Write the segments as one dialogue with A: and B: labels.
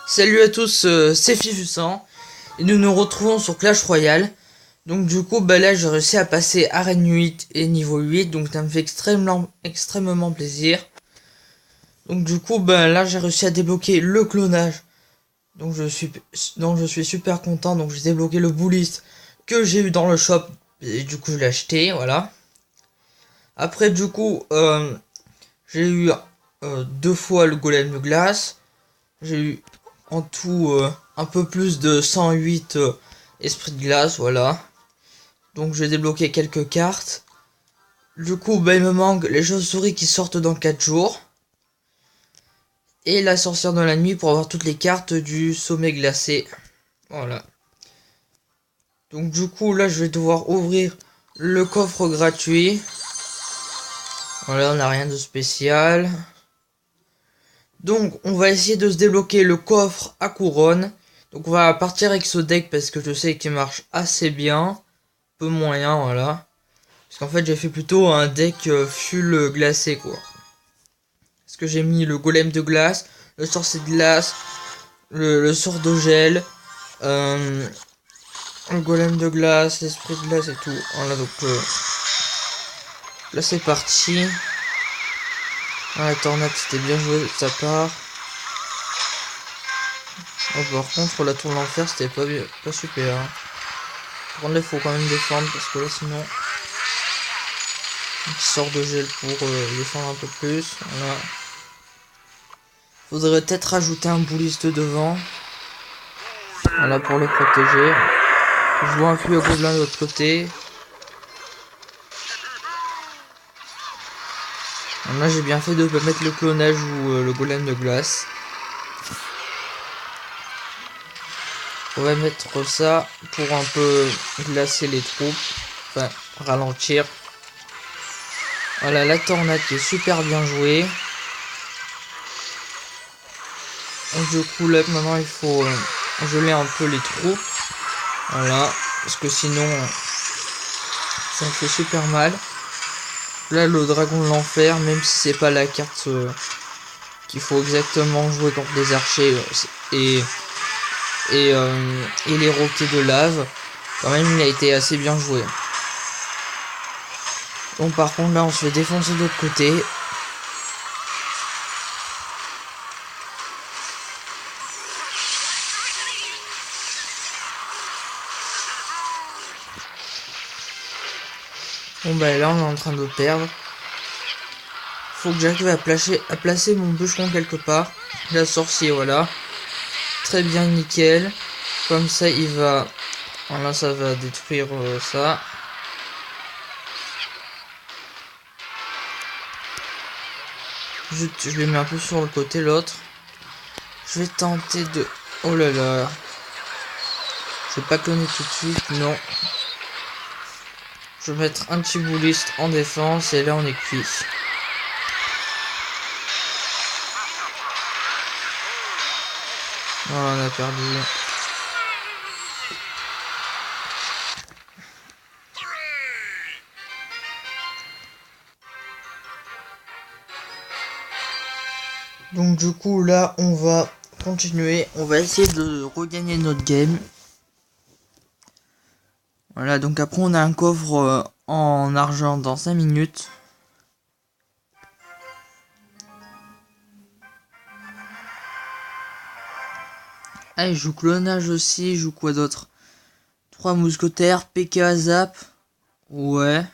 A: Salut à tous, c'est Fifusan et nous nous retrouvons sur Clash Royale. Donc du coup là j'ai réussi à passer arène 8 et niveau 8, donc ça me fait extrêmement plaisir. Donc du coup là j'ai réussi à débloquer le clonage. Donc je suis super content, donc j'ai débloqué le bullist que j'ai eu dans le shop et du coup je l'ai acheté, voilà. Après du coup j'ai eu deux fois le golem de glace. J'ai eu en tout un peu plus de 108 esprits de glace, voilà. Donc j'ai débloqué quelques cartes. Du coup, il me manque les chauves-souris qui sortent dans 4 jours. Et la sorcière de la nuit pour avoir toutes les cartes du sommet glacé. Voilà. Donc du coup, là, je vais devoir ouvrir le coffre gratuit. Voilà, on n'a rien de spécial. Donc, on va essayer de se débloquer le coffre à couronne. Donc, on va partir avec ce deck parce que je sais qu'il marche assez bien. Peu moyen, voilà. Parce qu'en fait, j'ai fait plutôt un deck full glacé, quoi. Parce que j'ai mis le golem de glace, le sorcier de glace, le sort de gel, euh, le golem de glace, l'esprit de glace et tout. Voilà, donc là, c'est parti. Ah, la tornade, c'était bien joué de sa part. Oh, par contre, la tour de l'enfer, c'était pas super. Hein. Par contre, là, il faut quand même défendre parce que là, sinon, un petit sort de gel pour défendre un peu plus. Voilà. Faudrait peut-être rajouter un bouliste devant. Voilà, pour le protéger. Je vois un feu gobelin de l'autre côté. Là, j'ai bien fait de pas mettre le clonage ou le golem de glace. On va mettre ça pour un peu glacer les troupes. Enfin, ralentir. Voilà, la tornade qui est super bien jouée. Donc, du coup, là, maintenant, il faut geler un peu les troupes. Voilà. Parce que sinon, ça me fait super mal. Là, le dragon de l'enfer, même si c'est pas la carte qu'il faut exactement jouer contre les archers et les roquets de lave, quand même, il a été assez bien joué. Bon, par contre, là, on se fait défoncer de l'autre côté. Bon, bah là, on est en train de perdre. Faut que j'arrive à placer mon bûcheron quelque part. La sorcier, voilà. Très bien, nickel. Comme ça, il va... Voilà, ça va détruire ça. Je le mets un peu sur le côté, l'autre. Je vais tenter de... Oh là là. Je vais pas cloner tout de suite, non. Je vais mettre un petit bouliste en défense et là on est cuit. Voilà, on a perdu. Donc du coup là on va continuer. On va essayer de regagner notre game. Voilà, donc après on a un coffre en argent dans 5 minutes. Ah, je joue clonage aussi, je joue quoi d'autre? 3 mousquetaires, PK Zap. Ouais.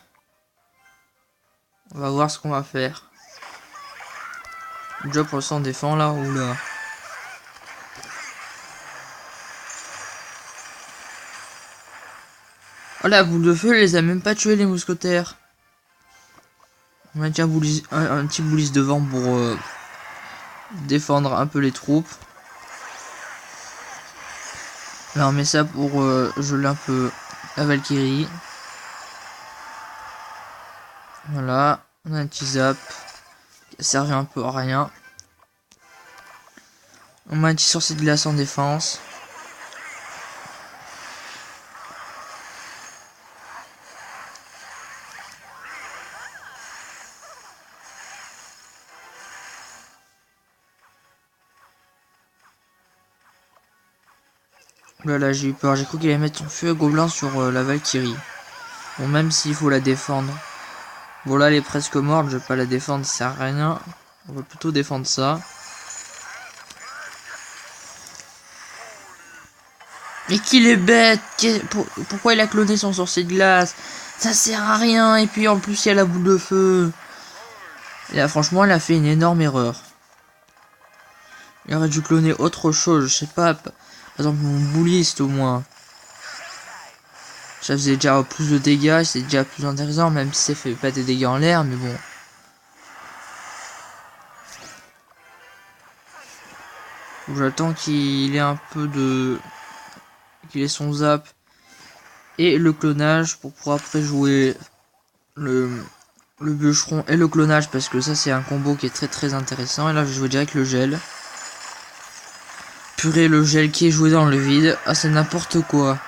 A: On va voir ce qu'on va faire. Déjà pour l'instant on défend là, oula. Oh la boule de feu, elle les a même pas tués les mousquetaires. On va mettre un petit bouliste devant pour défendre un peu les troupes. Là on met ça pour geler un peu la Valkyrie. Voilà, on a un petit zap qui a servi un peu à rien. On met un petit sorcier de glace en défense. Là, j'ai eu peur. J'ai cru qu'il allait mettre son feu gobelin sur la Valkyrie. Bon, même s'il faut la défendre. Bon, là, elle est presque morte. Je vais pas la défendre, ça sert à rien. On va plutôt défendre ça. Mais qu'il est bête! Pourquoi il a cloné son sorcier de glace? Ça sert à rien. Et puis, en plus, il y a la boule de feu. Et là, franchement, elle a fait une énorme erreur. Il aurait dû cloner autre chose. Je sais pas. Par exemple, mon bouliste, au moins. Ça faisait déjà plus de dégâts, c'est déjà plus intéressant, même si ça fait pas des dégâts en l'air, mais bon. J'attends qu'il ait un peu de... qu'il ait son zap et le clonage pour pouvoir après jouer le bûcheron et le clonage, parce que ça c'est un combo qui est très très intéressant. Et là je vais jouer direct le gel. Purée, le gel qui est joué dans le vide. Ah, c'est n'importe quoi.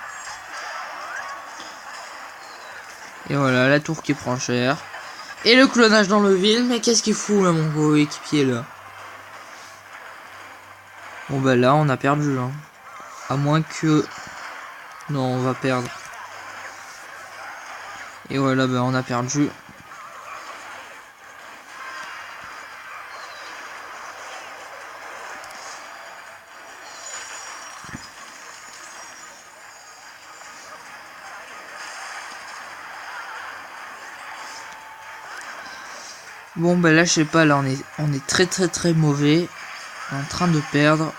A: Et voilà, la tour qui prend cher. Et le clonage dans le vide. Mais qu'est-ce qu'il fout là, mon coéquipier là? Bon bah là on a perdu hein. À moins que... Non, on va perdre. Et voilà, bah on a perdu. Bon bah là je sais pas, là on est très très très mauvais. On est en train de perdre.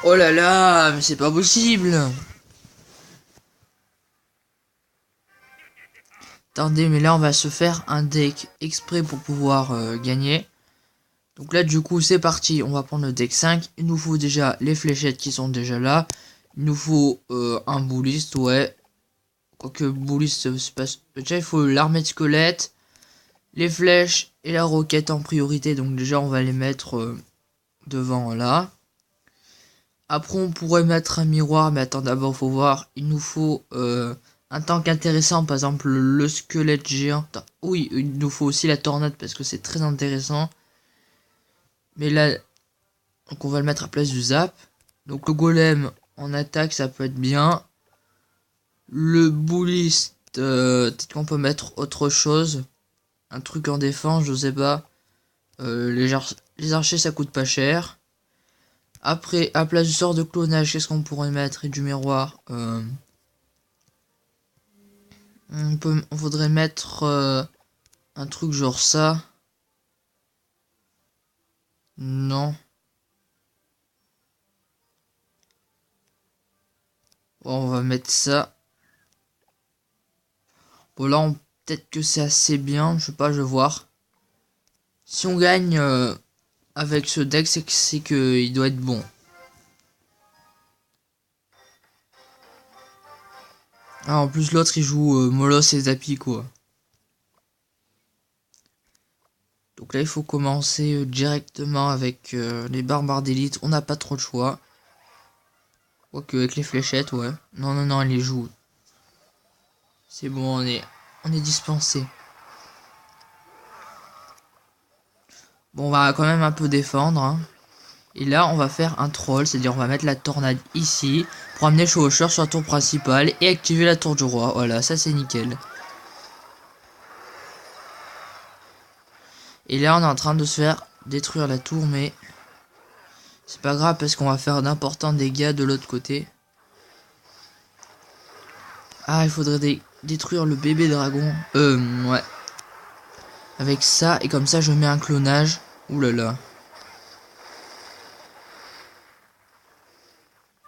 A: Oh là là, mais c'est pas possible. Attendez, mais là on va se faire un deck exprès pour pouvoir gagner. Donc là du coup c'est parti, on va prendre le deck 5. Il nous faut déjà les fléchettes qui sont déjà là. Il nous faut un bouliste, ouais. Quoique bouliste se passe... Déjà il faut l'armée de squelettes, les flèches et la roquette en priorité. Donc déjà on va les mettre devant là. Après on pourrait mettre un miroir, mais attends, d'abord faut voir. Il nous faut un tank intéressant, par exemple le squelette géant. Oui, il nous faut aussi la tornade parce que c'est très intéressant. Mais là, donc on va le mettre à place du zap. Donc le golem en attaque, ça peut être bien. Le bouliste, peut-être qu'on peut mettre autre chose. Un truc en défense, je sais pas. Les archers, ça coûte pas cher. Après, à place du sort de clonage, qu'est-ce qu'on pourrait mettre? Et du miroir. On faudrait mettre un truc genre ça. Non. Bon, on va mettre ça. Bon, là, peut-être que c'est assez bien. Je sais pas, je vais voir. Si on gagne avec ce deck, c'est que il doit être bon. Ah, en plus, l'autre, il joue Molos et Zapi, quoi. Donc là, il faut commencer directement avec les barbares d'élite. On n'a pas trop de choix. Quoique avec les fléchettes, ouais. Non, non, non, elle les joue. C'est bon, on est dispensé. Bon, on va quand même un peu défendre. Hein. Et là, on va faire un troll, c'est-à-dire on va mettre la tornade ici pour amener Chevaucheur sur la tour principale et activer la tour du roi. Voilà, ça c'est nickel. Et là, on est en train de se faire détruire la tour, mais c'est pas grave parce qu'on va faire d'importants dégâts de l'autre côté. Ah, il faudrait détruire le bébé dragon. Ouais. Avec ça, et comme ça, je mets un clonage. Ouh là là.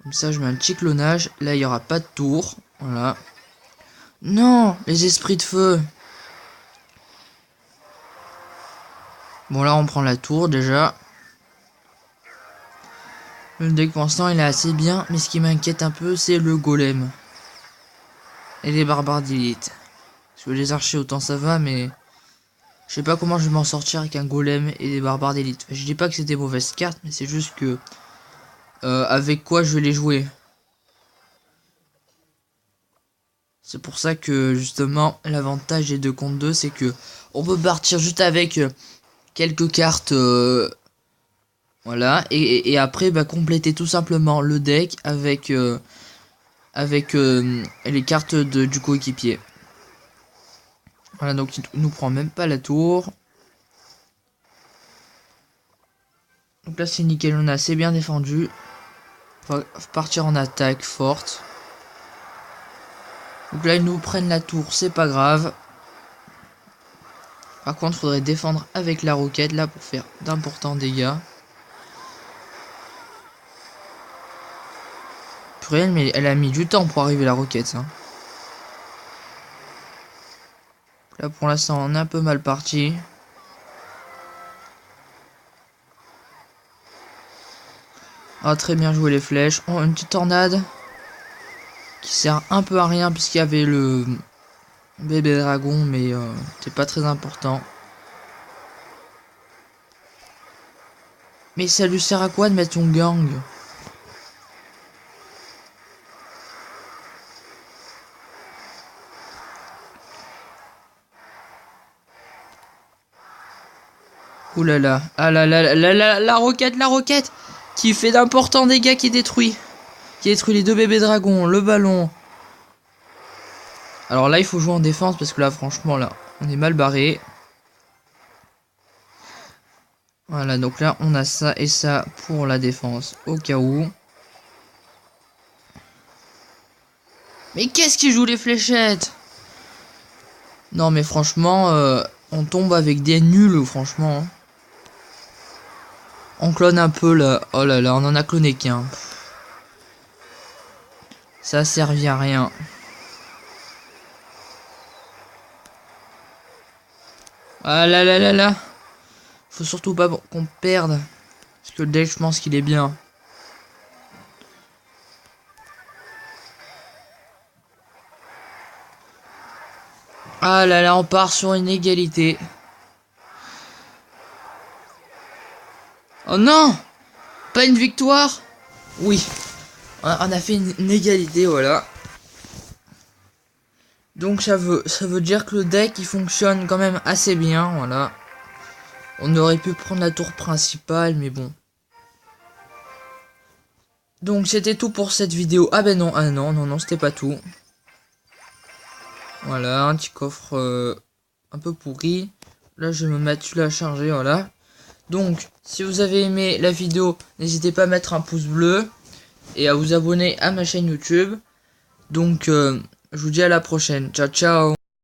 A: Comme ça, je mets un petit clonage. Là, il n'y aura pas de tour. Voilà. Non, les esprits de feu. Bon, là, on prend la tour, déjà. Le deck, pour l'instant, il est assez bien. Mais ce qui m'inquiète un peu, c'est le golem. Et les barbares d'élite. Parce que les archers, autant ça va, mais... Je sais pas comment je vais m'en sortir avec un golem et des barbares d'élite. Je dis pas que c'est des mauvaises cartes, mais c'est juste que... avec quoi je vais les jouer? C'est pour ça que justement l'avantage des 2 contre 2, c'est que on peut partir juste avec quelques cartes, voilà, et après bah, compléter tout simplement le deck avec les cartes du coéquipier. Voilà, donc il nous prend même pas la tour. Donc là c'est nickel, on a assez bien défendu. On va partir en attaque forte. Donc là ils nous prennent la tour, c'est pas grave. Par contre faudrait défendre avec la roquette là pour faire d'importants dégâts. Purée, mais elle a mis du temps pour arriver la roquette. Hein. Là pour l'instant on est un peu mal parti. Ah, très bien joué les flèches. Oh, une petite tornade qui sert un peu à rien puisqu'il y avait le bébé dragon, mais c'est pas très important. Mais ça lui sert à quoi de mettre son gang? Ouh là là, ah là là là là, la roquette qui fait d'importants dégâts, qui détruit les 2 bébés dragons, le ballon. Alors là il faut jouer en défense parce que là franchement là on est mal barré. Voilà, donc là on a ça et ça pour la défense au cas où. Mais qu'est-ce qui joue les fléchettes? Non mais franchement on tombe avec des nuls franchement. On clone un peu là. Oh là là, on en a cloné qu'un. Ça a servi à rien. Ah là là là là. Faut surtout pas qu'on perde. Parce que le deck je pense qu'il est bien. Ah là là, on part sur une égalité. Oh non! Pas une victoire? Oui. On a fait une égalité, voilà. Donc ça veut dire que le deck il fonctionne quand même assez bien, voilà. On aurait pu prendre la tour principale, mais bon. Donc c'était tout pour cette vidéo. Ah ben non, non, c'était pas tout. Voilà, un petit coffre un peu pourri. Là je vais me mettre celui-là à charger, voilà. Donc, si vous avez aimé la vidéo, n'hésitez pas à mettre un pouce bleu et à vous abonner à ma chaîne YouTube. Donc, je vous dis à la prochaine. Ciao, ciao.